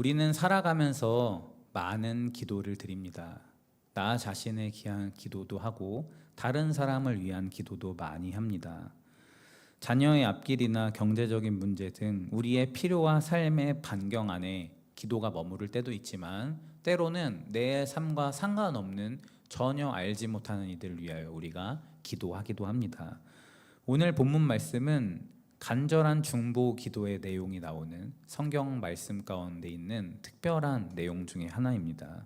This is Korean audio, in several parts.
우리는 살아가면서 많은 기도를 드립니다. 나 자신에 대한 기도도 하고 다른 사람을 위한 기도도 많이 합니다. 자녀의 앞길이나 경제적인 문제 등 우리의 필요와 삶의 반경 안에 기도가 머무를 때도 있지만, 때로는 내 삶과 상관없는 전혀 알지 못하는 이들을 위하여 우리가 기도하기도 합니다. 오늘 본문 말씀은 간절한 중보 기도의 내용이 나오는 성경 말씀 가운데 있는 특별한 내용 중에 하나입니다.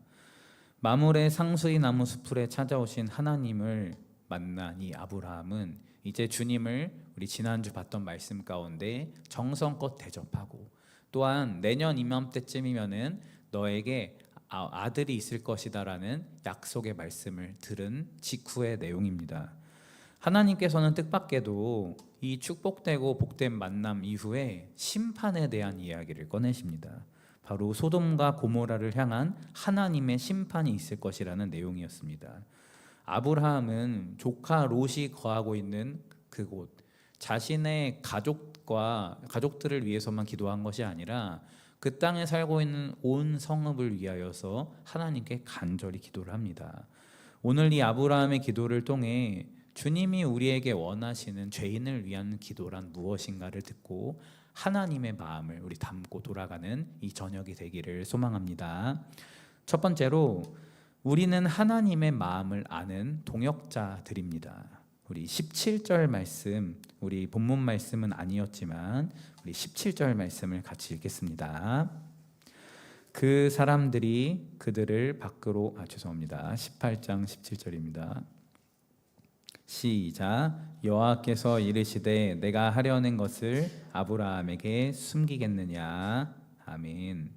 마물의 상수리 나무 숲풀에 찾아오신 하나님을 만난 이 아브라함은 이제 주님을 우리 지난주 봤던 말씀 가운데 정성껏 대접하고, 또한 내년 이맘때쯤이면은 너에게 아들이 있을 것이다라는 약속의 말씀을 들은 직후의 내용입니다. 하나님께서는 뜻밖에도 이 축복되고 복된 만남 이후에 심판에 대한 이야기를 꺼내십니다. 바로 소돔과 고모라를 향한 하나님의 심판이 있을 것이라는 내용이었습니다. 아브라함은 조카 롯이 거하고 있는 그곳, 자신의 가족들을 위해서만 기도한 것이 아니라 그 땅에 살고 있는 온 성읍을 위하여서 하나님께 간절히 기도를 합니다. 오늘 이 아브라함의 기도를 통해 주님이 우리에게 원하시는 죄인을 위한 기도란 무엇인가를 듣고 하나님의 마음을 우리 담고 돌아가는 이 저녁이 되기를 소망합니다. 첫 번째로, 우리는 하나님의 마음을 아는 동역자들입니다. 우리 17절 말씀, 우리 본문 말씀은 아니었지만 우리 17절 말씀을 같이 읽겠습니다. 그 사람들이 그들을 밖으로 18장 17절입니다. 시작. 여호와께서 이르시되 내가 하려는 것을 아브라함에게 숨기겠느냐. 아멘.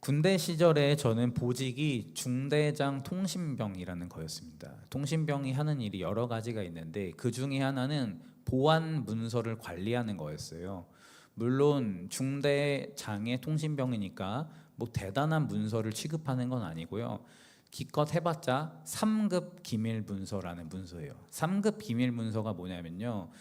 군대 시절에 저는 보직이 중대장 통신병이라는 거였습니다. 통신병이 하는 일이 여러 가지가 있는데 그 중에 하나는 보안 문서를 관리하는 거였어요. 물론 중대장의 통신병이니까 뭐 대단한 문서를 취급하는 건 아니고요. 기껏 해봤자 3급 기밀 문서라는 문서예요. 3급 기밀 문서가 뭐냐면요,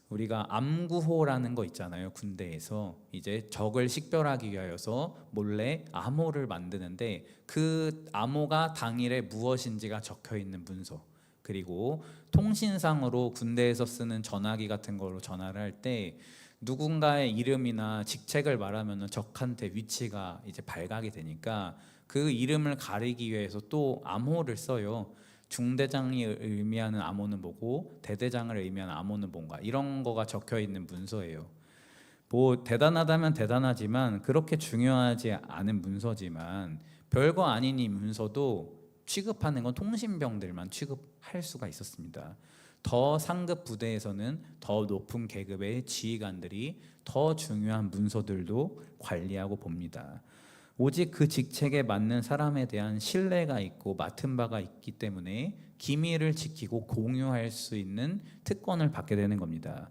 우리가 암구호라는 거 있잖아요. 군대에서 이제 적을 식별하기 위하여서 몰래 암호를 만드는데 그 암호가 당일에 무엇인지가 적혀 있는 문서, 그리고 통신상으로 군대에서 쓰는 전화기 같은 거로 전화를 할 때 누군가의 이름이나 직책을 말하면 적한테 위치가 이제 발각이 되니까 그 이름을 가리기 위해서 또 암호를 써요. 중대장이 의미하는 암호는 뭐고 대대장을 의미하는 암호는 뭔가, 이런 거가 적혀 있는 문서예요. 뭐 대단하다면 대단하지만 그렇게 중요하지 않은 문서지만 별거 아닌 이 문서도 취급하는 건 통신병들만 취급할 수가 있었습니다. 더 상급 부대에서는 더 높은 계급의 지휘관들이 더 중요한 문서들도 관리하고 봅니다. 오직 그 직책에 맞는 사람에 대한 신뢰가 있고 맡은 바가 있기 때문에 기밀을 지키고 공유할 수 있는 특권을 받게 되는 겁니다.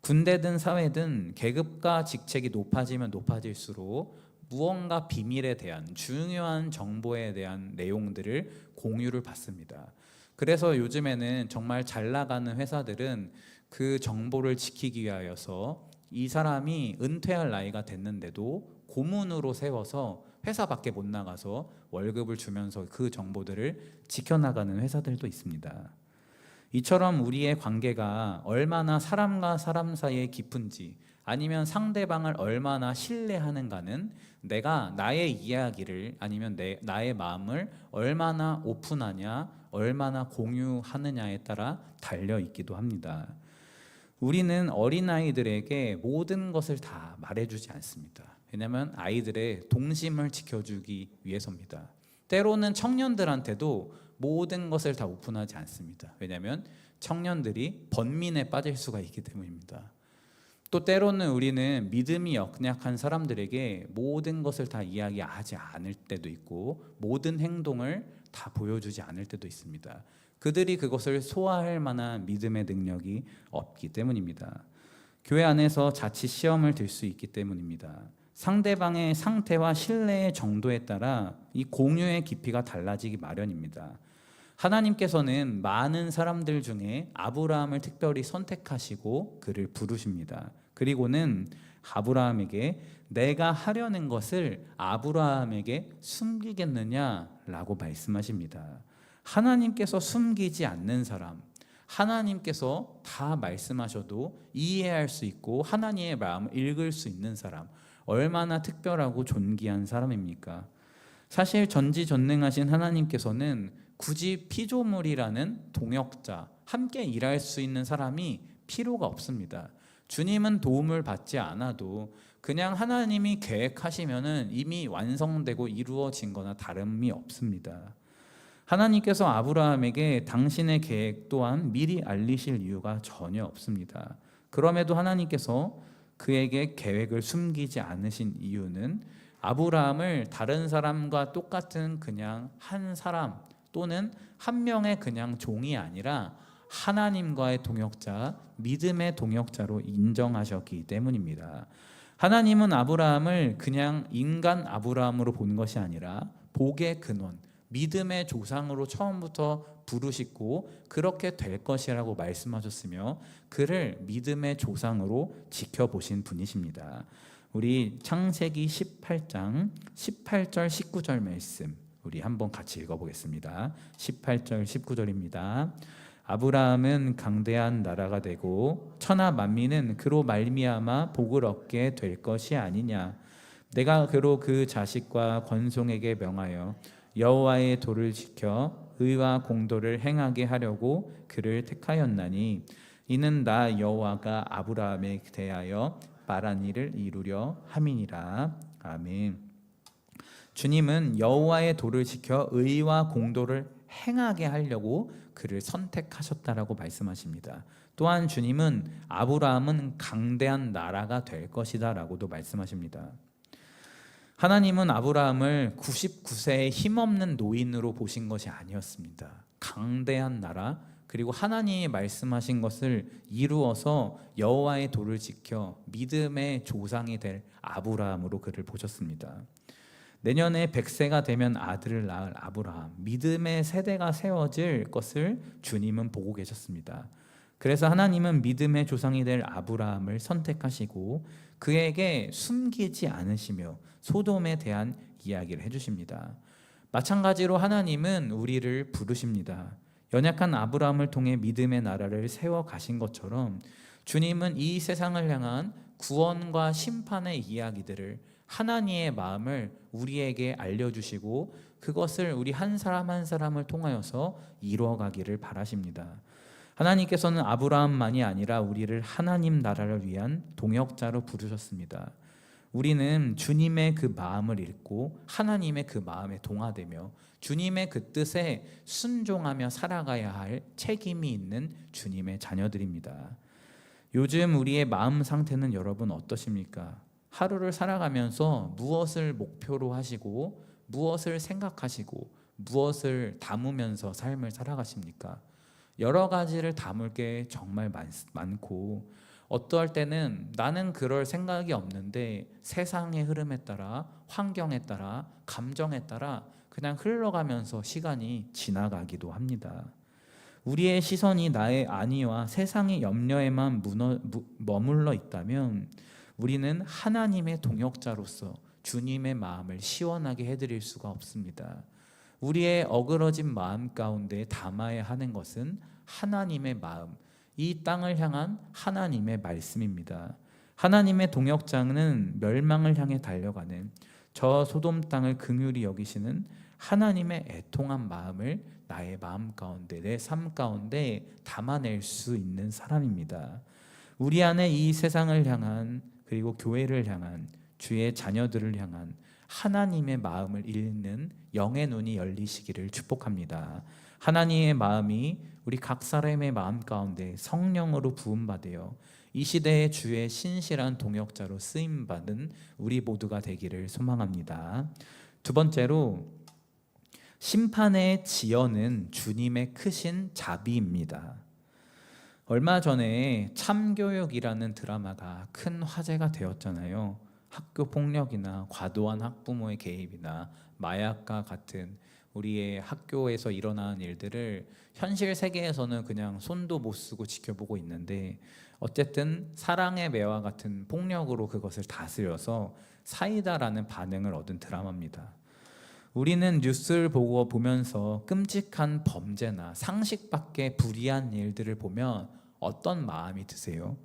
군대든 사회든 계급과 직책이 높아지면 높아질수록 무언가 비밀에 대한 중요한 정보에 대한 내용들을 공유를 받습니다. 그래서 요즘에는 정말 잘 나가는 회사들은 그 정보를 지키기 위하여서 이 사람이 은퇴할 나이가 됐는데도 고문으로 세워서 회사 밖에 못 나가서 월급을 주면서 그 정보들을 지켜나가는 회사들도 있습니다. 이처럼 우리의 관계가 얼마나 사람과 사람 사이에 깊은지, 아니면 상대방을 얼마나 신뢰하는가는 내가 나의 이야기를, 아니면 나의 마음을 얼마나 오픈하냐, 얼마나 공유하느냐에 따라 달려있기도 합니다. 우리는 어린아이들에게 모든 것을 다 말해주지 않습니다. 왜냐하면 아이들의 동심을 지켜주기 위해서입니다. 때로는 청년들한테도 모든 것을 다 오픈하지 않습니다. 왜냐하면 청년들이 번민에 빠질 수가 있기 때문입니다. 또 때로는 우리는 믿음이 역약한 사람들에게 모든 것을 다 이야기하지 않을 때도 있고 모든 행동을 다 보여주지 않을 때도 있습니다. 그들이 그것을 소화할 만한 믿음의 능력이 없기 때문입니다. 교회 안에서 자칫 시험을 들 수 있기 때문입니다. 상대방의 상태와 신뢰의 정도에 따라 이 공유의 깊이가 달라지기 마련입니다. 하나님께서는 많은 사람들 중에 아브라함을 특별히 선택하시고 그를 부르십니다. 그리고는 아브라함에게 내가 하려는 것을 아브라함에게 숨기겠느냐라고 말씀하십니다. 하나님께서 숨기지 않는 사람, 하나님께서 다 말씀하셔도 이해할 수 있고 하나님의 마음을 읽을 수 있는 사람, 얼마나 특별하고 존귀한 사람입니까? 사실 전지전능하신 하나님께서는 굳이 피조물이라는 동역자, 함께 일할 수 있는 사람이 필요가 없습니다. 주님은 도움을 받지 않아도 그냥 하나님이 계획하시면은 이미 완성되고 이루어진 거나 다름이 없습니다. 하나님께서 아브라함에게 당신의 계획 또한 미리 알리실 이유가 전혀 없습니다. 그럼에도 하나님께서 그에게 계획을 숨기지 않으신 이유는 아브라함을 다른 사람과 똑같은 그냥 한 사람 또는 한 명의 그냥 종이 아니라 하나님과의 동역자, 믿음의 동역자로 인정하셨기 때문입니다. 하나님은 아브라함을 그냥 인간 아브라함으로 본 것이 아니라 복의 근원, 믿음의 조상으로 처음부터 부르시고 그렇게 될 것이라고 말씀하셨으며 그를 믿음의 조상으로 지켜보신 분이십니다. 우리 창세기 18장 18절 19절 말씀 우리 한번 같이 읽어보겠습니다. 18절 19절입니다. 아브라함은 강대한 나라가 되고 천하 만민은 그로 말미암아 복을 얻게 될 것이 아니냐. 내가 그로 그 자식과 권속에게 명하여 여호와의 도를 지켜 의와 공도를 행하게 하려고 그를 택하였나니 이는 나 여호와가 아브라함에 대하여 말한 일을 이루려 함이니라. 아멘. 주님은 여호와의 도를 지켜 의와 공도를 행하게 하려고 그를 선택하셨다라고 말씀하십니다. 또한 주님은 아브라함은 강대한 나라가 될 것이다라고도 말씀하십니다. 하나님은 아브라함을 99세의 힘없는 노인으로 보신 것이 아니었습니다. 강대한 나라 그리고 하나님이 말씀하신 것을 이루어서 여호와의 도를 지켜 믿음의 조상이 될 아브라함으로 그를 보셨습니다. 내년에 100세가 되면 아들을 낳을 아브라함, 믿음의 세대가 세워질 것을 주님은 보고 계셨습니다. 그래서 하나님은 믿음의 조상이 될 아브라함을 선택하시고 그에게 숨기지 않으시며 소돔에 대한 이야기를 해주십니다. 마찬가지로 하나님은 우리를 부르십니다. 연약한 아브라함을 통해 믿음의 나라를 세워 가신 것처럼 주님은 이 세상을 향한 구원과 심판의 이야기들을 하나님의 마음을 우리에게 알려주시고 그것을 우리 한 사람 한 사람을 통하여서 이루어가기를 바라십니다. 하나님께서는 아브라함만이 아니라 우리를 하나님 나라를 위한 동역자로 부르셨습니다. 우리는 주님의 그 마음을 읽고 하나님의 그 마음에 동화되며 주님의 그 뜻에 순종하며 살아가야 할 책임이 있는 주님의 자녀들입니다. 요즘 우리의 마음 상태는 여러분 어떠십니까? 하루를 살아가면서 무엇을 목표로 하시고 무엇을 생각하시고 무엇을 담으면서 삶을 살아가십니까? 여러 가지를 담을 게 정말 많고 어떠할 때는 나는 그럴 생각이 없는데 세상의 흐름에 따라 환경에 따라 감정에 따라 그냥 흘러가면서 시간이 지나가기도 합니다. 우리의 시선이 나의 안위와 세상의 염려에만 머물러 있다면 우리는 하나님의 동역자로서 주님의 마음을 시원하게 해드릴 수가 없습니다. 우리의 어그러진 마음 가운데 담아야 하는 것은 하나님의 마음, 이 땅을 향한 하나님의 말씀입니다. 하나님의 동역자는 멸망을 향해 달려가는 저 소돔 땅을 긍휼히 여기시는 하나님의 애통한 마음을 나의 마음 가운데, 내 삶 가운데 담아낼 수 있는 사람입니다. 우리 안에 이 세상을 향한 그리고 교회를 향한 주의 자녀들을 향한 하나님의 마음을 읽는 영의 눈이 열리시기를 축복합니다. 하나님의 마음이 우리 각 사람의 마음 가운데 성령으로 부음받으여 이 시대의 주의 신실한 동역자로 쓰임받은 우리 모두가 되기를 소망합니다. 두 번째로 심판의 지연은 주님의 크신 자비입니다. 얼마 전에 참교육이라는 드라마가 큰 화제가 되었잖아요. 학교 폭력이나 과도한 학부모의 개입이나 마약과 같은 우리의 학교에서 일어나는 일들을 현실 세계에서는 그냥 손도 못 쓰고 지켜보고 있는데 어쨌든 사랑의 매와 같은 폭력으로 그것을 다스려서 사이다라는 반응을 얻은 드라마입니다. 우리는 뉴스를 보면서 끔찍한 범죄나 상식 밖의 불의한 일들을 보면 어떤 마음이 드세요?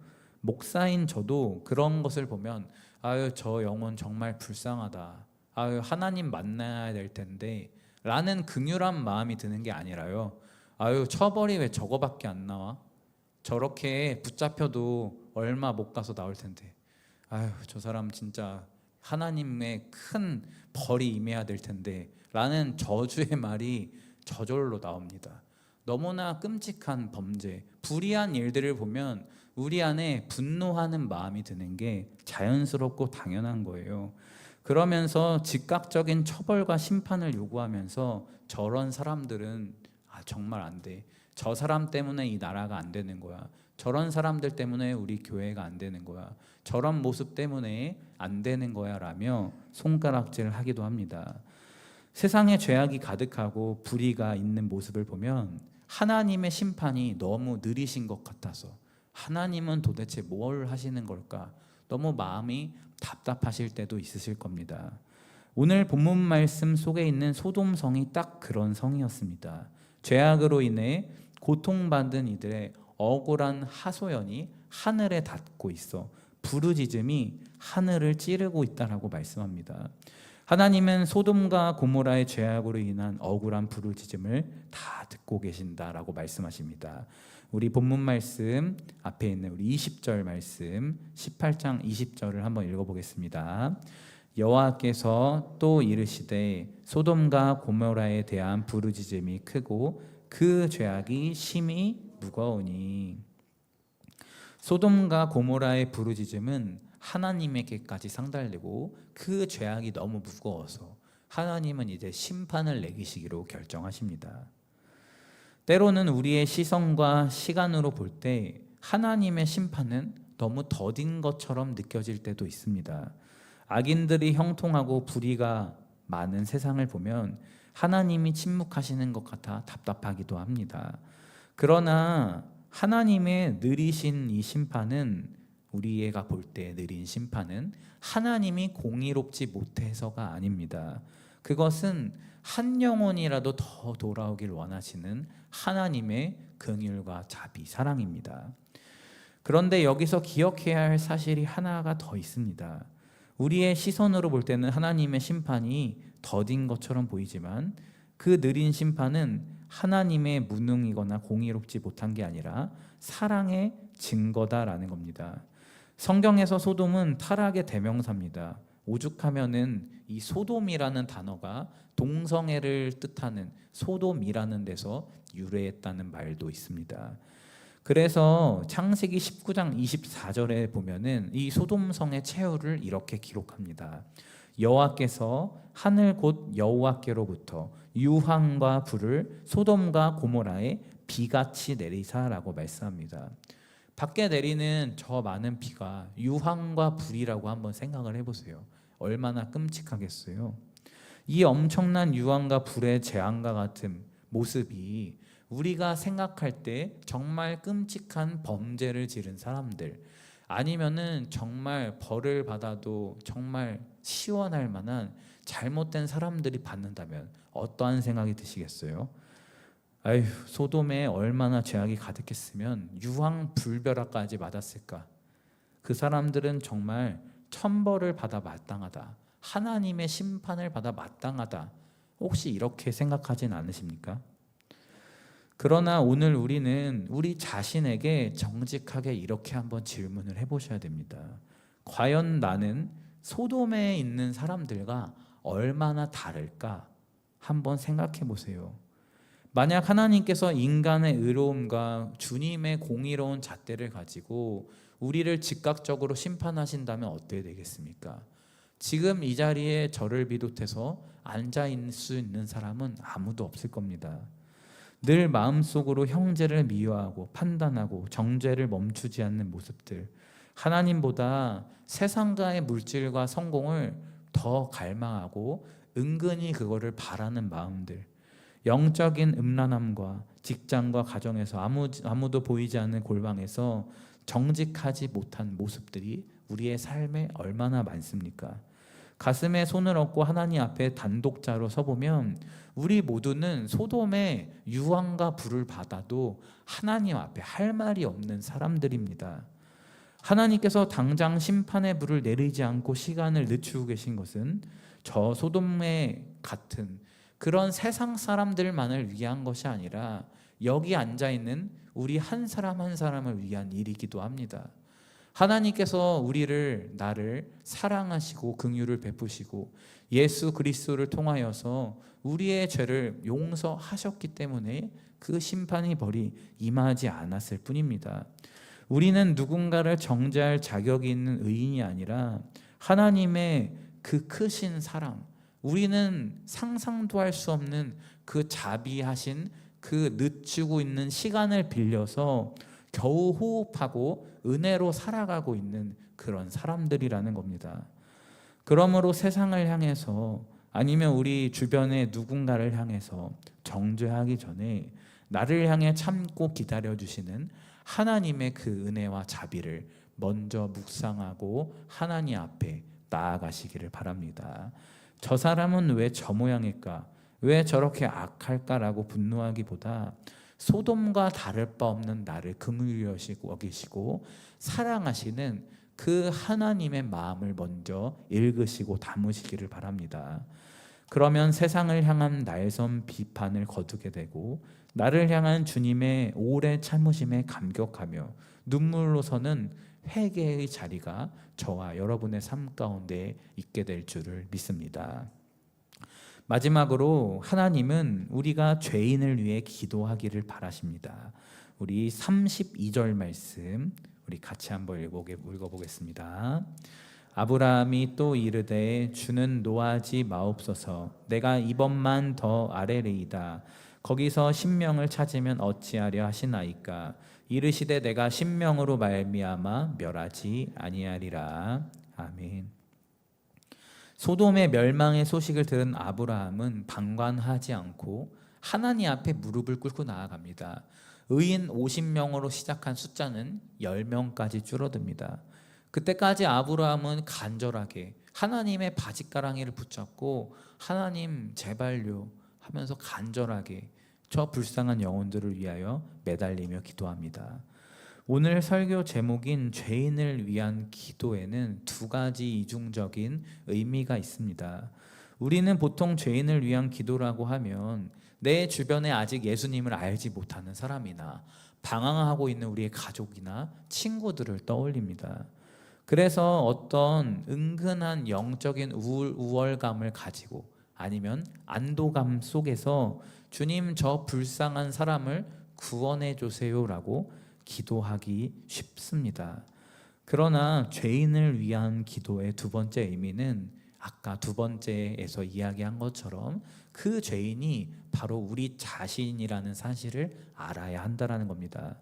목사인 저도 그런 것을 보면 아유, 저 영혼 정말 불쌍하다. 아유, 하나님 만나야 될 텐데 라는 긍휼한 마음이 드는 게 아니라요, 아유, 처벌이 왜 저거밖에 안 나와? 저렇게 붙잡혀도 얼마 못 가서 나올 텐데, 아유, 저 사람 진짜 하나님의 큰 벌이 임해야 될 텐데 라는 저주의 말이 저절로 나옵니다. 너무나 끔찍한 범죄, 불의한 일들을 보면 우리 안에 분노하는 마음이 드는 게 자연스럽고 당연한 거예요. 그러면서 즉각적인 처벌과 심판을 요구하면서 저런 사람들은 정말 안 돼. 저 사람 때문에 이 나라가 안 되는 거야. 저런 사람들 때문에 우리 교회가 안 되는 거야. 저런 모습 때문에 안 되는 거야 라며 손가락질을 하기도 합니다. 세상에 죄악이 가득하고 불의가 있는 모습을 보면 하나님의 심판이 너무 느리신 것 같아서, 하나님은 도대체 뭘 하시는 걸까? 너무 마음이 답답하실 때도 있으실 겁니다. 오늘 본문 말씀 속에 있는 소돔성이 딱 그런 성이었습니다. 죄악으로 인해 고통받은 이들의 억울한 하소연이 하늘에 닿고 있어 부르짖음이 하늘을 찌르고 있다라고 말씀합니다. 하나님은 소돔과 고모라의 죄악으로 인한 억울한 부르짖음을 다 듣고 계신다라고 말씀하십니다. 우리 본문 말씀 앞에 있는 우리 20절 말씀 18장 20절을 한번 읽어보겠습니다. 여호와께서 또 이르시되 소돔과 고모라에 대한 부르짖음이 크고 그 죄악이 심히 무거우니. 소돔과 고모라의 부르짖음은 하나님에게까지 상달되고 그 죄악이 너무 무거워서 하나님은 이제 심판을 내리시기로 결정하십니다. 때로는 우리의 시선과 시간으로 볼 때 하나님의 심판은 너무 더딘 것처럼 느껴질 때도 있습니다. 악인들이 형통하고 불의가 많은 세상을 보면 하나님이 침묵하시는 것 같아 답답하기도 합니다. 그러나 하나님의 느리신 이 심판은, 우리가 볼 때 느린 심판은 하나님이 공의롭지 못해서가 아닙니다. 그것은 한 영혼이라도 더 돌아오길 원하시는 하나님의 긍휼과 자비, 사랑입니다. 그런데 여기서 기억해야 할 사실이 하나가 더 있습니다. 우리의 시선으로 볼 때는 하나님의 심판이 더딘 것처럼 보이지만 그 느린 심판은 하나님의 무능이거나 공의롭지 못한 게 아니라 사랑의 증거다라는 겁니다. 성경에서 소돔은 타락의 대명사입니다. 오죽하면은 이 소돔이라는 단어가 동성애를 뜻하는 소돔이라는 데서 유래했다는 말도 있습니다. 그래서 창세기 19장 24절에 보면은 이 소돔성의 최후를 이렇게 기록합니다. 여호와께서 하늘 곧 여호와께로부터 유황과 불을 소돔과 고모라에 비같이 내리사라고 말씀합니다. 밖에 내리는 저 많은 비가 유황과 불이라고 한번 생각을 해보세요. 얼마나 끔찍하겠어요. 이 엄청난 유황과 불의 재앙과 같은 모습이 우리가 생각할 때 정말 끔찍한 범죄를 지른 사람들, 아니면은 정말 벌을 받아도 정말 시원할 만한 잘못된 사람들이 받는다면 어떠한 생각이 드시겠어요? 아휴, 소돔에 얼마나 죄악이 가득했으면 유황 불벼락까지 맞았을까? 그 사람들은 정말 천벌을 받아 마땅하다, 하나님의 심판을 받아 마땅하다, 혹시 이렇게 생각하진 않으십니까? 그러나 오늘 우리는 우리 자신에게 정직하게 이렇게 한번 질문을 해보셔야 됩니다. 과연 나는 소돔에 있는 사람들과 얼마나 다를까? 한번 생각해 보세요. 만약 하나님께서 인간의 의로움과 주님의 공의로운 잣대를 가지고 우리를 즉각적으로 심판하신다면 어떻게 되겠습니까? 지금 이 자리에 저를 비롯해서 앉아 있을 수 있는 사람은 아무도 없을 겁니다. 늘 마음속으로 형제를 미워하고 판단하고 정죄를 멈추지 않는 모습들, 하나님보다 세상과의 물질과 성공을 더 갈망하고 은근히 그거를 바라는 마음들, 영적인 음란함과 직장과 가정에서 아무도 보이지 않는 골방에서 정직하지 못한 모습들이 우리의 삶에 얼마나 많습니까? 가슴에 손을 얹고 하나님 앞에 단독자로 서보면 우리 모두는 소돔의 유황과 불을 받아도 하나님 앞에 할 말이 없는 사람들입니다. 하나님께서 당장 심판의 불을 내리지 않고 시간을 늦추고 계신 것은 저 소돔의 같은 그런 세상 사람들만을 위한 것이 아니라 여기 앉아있는 우리 한 사람 한 사람을 위한 일이기도 합니다. 하나님께서 나를 사랑하시고 긍휼을 베푸시고 예수 그리스도를 통하여서 우리의 죄를 용서하셨기 때문에 그 심판의 벌이 임하지 않았을 뿐입니다. 우리는 누군가를 정죄할 자격이 있는 의인이 아니라 하나님의 그 크신 사랑, 우리는 상상도 할 수 없는 그 자비하신 그 늦추고 있는 시간을 빌려서 겨우 호흡하고 은혜로 살아가고 있는 그런 사람들이라는 겁니다. 그러므로 세상을 향해서 아니면 우리 주변의 누군가를 향해서 정죄하기 전에 나를 향해 참고 기다려주시는 하나님의 그 은혜와 자비를 먼저 묵상하고 하나님 앞에 나아가시기를 바랍니다. 저 사람은 왜 저 모양일까? 왜 저렇게 악할까라고 분노하기보다 소돔과 다를 바 없는 나를 긍휼히 여기시고 사랑하시는 그 하나님의 마음을 먼저 읽으시고 담으시기를 바랍니다. 그러면 세상을 향한 날선 비판을 거두게 되고 나를 향한 주님의 오래 참으심에 감격하며 눈물로서는 회개의 자리가 저와 여러분의 삶 가운데 있게 될 줄을 믿습니다. 마지막으로 하나님은 우리가 죄인을 위해 기도하기를 바라십니다. 우리 32절 말씀 우리 같이 한번 읽어보겠습니다. 아브라함이 또 이르되 주는 노하지 마옵소서 내가 이번만 더 아뢰리이다. 거기서 신명을 찾으면 어찌하려 하시나이까. 이르시되 내가 신명으로 말미암아 멸하지 아니하리라. 아멘. 소돔의 멸망의 소식을 들은 아브라함은 방관하지 않고 하나님 앞에 무릎을 꿇고 나아갑니다. 의인 50명으로 시작한 숫자는 10명까지 줄어듭니다. 그때까지 아브라함은 간절하게 하나님의 바짓가랑이를 붙잡고 하나님 제발요 하면서 간절하게 저 불쌍한 영혼들을 위하여 매달리며 기도합니다. 오늘 설교 제목인 죄인을 위한 기도에는 두 가지 이중적인 의미가 있습니다. 우리는 보통 죄인을 위한 기도라고 하면 내 주변에 아직 예수님을 알지 못하는 사람이나 방황하고 있는 우리의 가족이나 친구들을 떠올립니다. 그래서 어떤 은근한 영적인 우월감을 가지고 아니면 안도감 속에서 주님 저 불쌍한 사람을 구원해 주세요라고 기도하기 쉽습니다. 그러나 죄인을 위한 기도의 두 번째 의미는 아까 두 번째에서 이야기한 것처럼 그 죄인이 바로 우리 자신이라는 사실을 알아야 한다는 겁니다.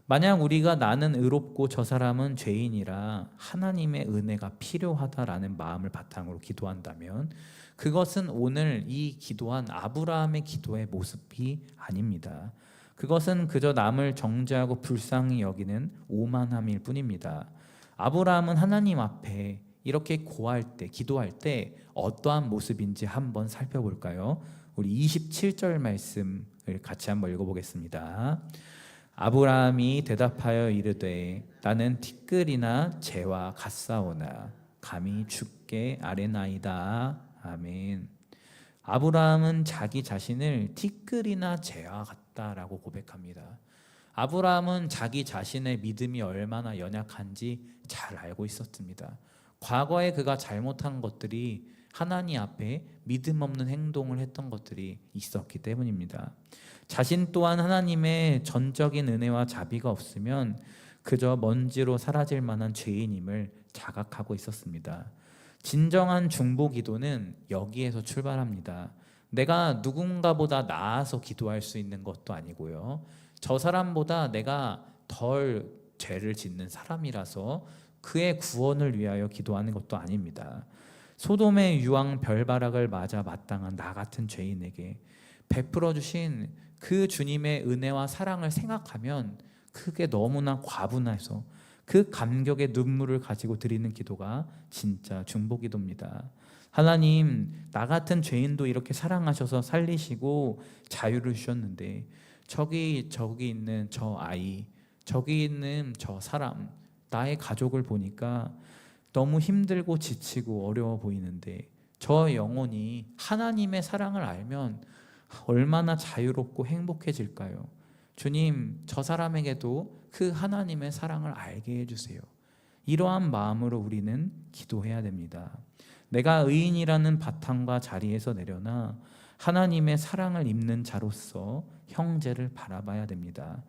만약 우리가 나는 의롭고 저 사람은 죄인이라 하나님의 은혜가 필요하다라는 마음을 바탕으로 기도한다면 그것은 오늘 이 기도한 아브라함의 기도의 모습이 아닙니다. 그것은 그저 남을 정죄하고 불쌍히 여기는 오만함일 뿐입니다. 아브라함은 하나님 앞에 이렇게 기도할 때 어떠한 모습인지 한번 살펴볼까요? 우리 27절 말씀을 같이 한번 읽어보겠습니다. 아브라함이 대답하여 이르되 나는 티끌이나 재와 같사오나 감히 주께 아뢰나이다. 아멘. 아브라함은 자기 자신을 티끌이나 재와 같다라고 고백합니다. 아브라함은 자기 자신의 믿음이 얼마나 연약한지 잘 알고 있었습니다. 과거에 그가 잘못한 것들이 하나님 앞에 믿음 없는 행동을 했던 것들이 있었기 때문입니다. 자신 또한 하나님의 전적인 은혜와 자비가 없으면 그저 먼지로 사라질 만한 죄인임을 자각하고 있었습니다. 진정한 중보 기도는 여기에서 출발합니다. 내가 누군가보다 나아서 기도할 수 있는 것도 아니고요. 저 사람보다 내가 덜 죄를 짓는 사람이라서 그의 구원을 위하여 기도하는 것도 아닙니다. 소돔의 유황 별바락을 맞아 마땅한 나 같은 죄인에게 베풀어 주신 그 주님의 은혜와 사랑을 생각하면 그게 너무나 과분해서 그 감격의 눈물을 가지고 드리는 기도가 진짜 중보기도입니다. 하나님, 나 같은 죄인도 이렇게 사랑하셔서 살리시고 자유를 주셨는데 저기 있는 저 아이, 저기 있는 저 사람, 나의 가족을 보니까 너무 힘들고 지치고 어려워 보이는데 저 영혼이 하나님의 사랑을 알면 얼마나 자유롭고 행복해질까요? 주님, 저 사람에게도 그 하나님의 사랑을 알게 해주세요. 이러한 마음으로 우리는 기도해야 됩니다. 내가 의인이라는 바탕과 자리에서 내려나 하나님의 사랑을 입는 자로서 형제를 바라봐야 됩니다.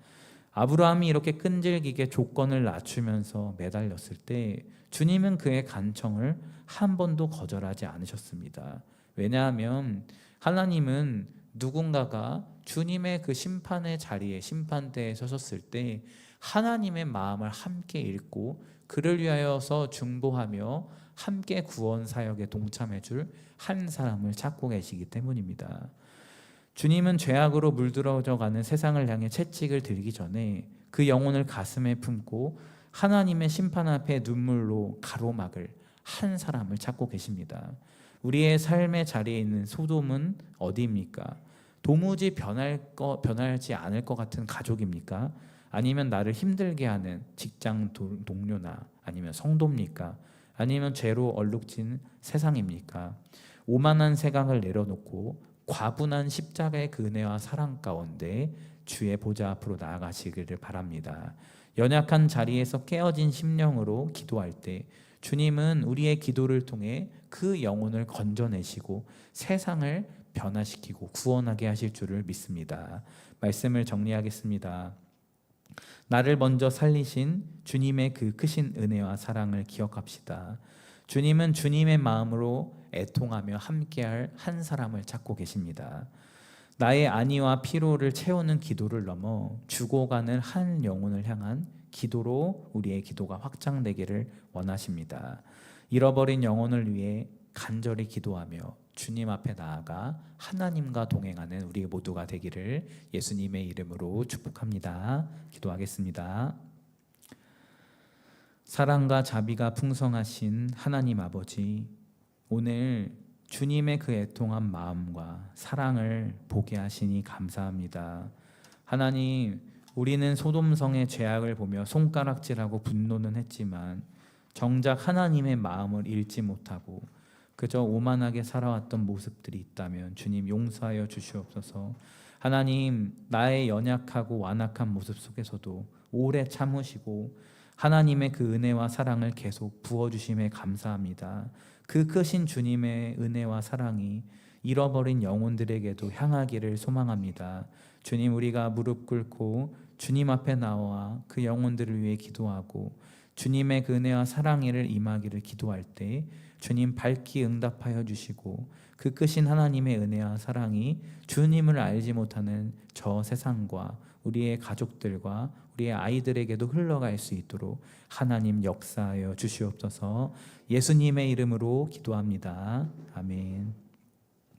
아브라함이 이렇게 끈질기게 조건을 낮추면서 매달렸을 때 주님은 그의 간청을 한 번도 거절하지 않으셨습니다. 왜냐하면 하나님은 누군가가 주님의 그 심판의 자리에 심판대에 서셨을 때 하나님의 마음을 함께 읽고 그를 위하여서 중보하며 함께 구원 사역에 동참해 줄 한 사람을 찾고 계시기 때문입니다. 주님은 죄악으로 물들어져가는 세상을 향해 채찍을 들기 전에 그 영혼을 가슴에 품고 하나님의 심판 앞에 눈물로 가로막을 한 사람을 찾고 계십니다. 우리의 삶의 자리에 있는 소돔은 어디입니까? 도무지 변하지 않을 것 같은 가족입니까? 아니면 나를 힘들게 하는 직장 동료나 아니면 성도입니까? 아니면 죄로 얼룩진 세상입니까? 오만한 생각을 내려놓고 과분한 십자가의 그 은혜와 사랑 가운데 주의 보좌 앞으로 나아가시기를 바랍니다. 연약한 자리에서 깨어진 심령으로 기도할 때 주님은 우리의 기도를 통해 그 영혼을 건져내시고 세상을 변화시키고 구원하게 하실 줄을 믿습니다. 말씀을 정리하겠습니다. 나를 먼저 살리신 주님의 그 크신 은혜와 사랑을 기억합시다. 주님은 주님의 마음으로 애통하며 함께할 한 사람을 찾고 계십니다. 나의 안위와 피로를 채우는 기도를 넘어 죽어가는 한 영혼을 향한 기도로 우리의 기도가 확장되기를 원하십니다. 잃어버린 영혼을 위해 간절히 기도하며 주님 앞에 나아가 하나님과 동행하는 우리 모두가 되기를 예수님의 이름으로 축복합니다. 기도하겠습니다. 사랑과 자비가 풍성하신 하나님 아버지, 오늘 주님의 그 애통한 마음과 사랑을 보게 하시니 감사합니다. 하나님, 우리는 소돔성의 죄악을 보며 손가락질하고 분노는 했지만 정작 하나님의 마음을 읽지 못하고 그저 오만하게 살아왔던 모습들이 있다면 주님 용서하여 주시옵소서. 하나님, 나의 연약하고 완악한 모습 속에서도 오래 참으시고 하나님의 그 은혜와 사랑을 계속 부어주심에 감사합니다. 그 크신 주님의 은혜와 사랑이 잃어버린 영혼들에게도 향하기를 소망합니다. 주님, 우리가 무릎 꿇고 주님 앞에 나와 그 영혼들을 위해 기도하고 주님의 그 은혜와 사랑을 임하기를 기도할 때 주님 밝히 응답하여 주시고 그 크신 하나님의 은혜와 사랑이 주님을 알지 못하는 저 세상과 우리의 가족들과 우리의 아이들에게도 흘러갈 수 있도록 하나님 역사하여 주시옵소서. 예수님의 이름으로 기도합니다. 아멘.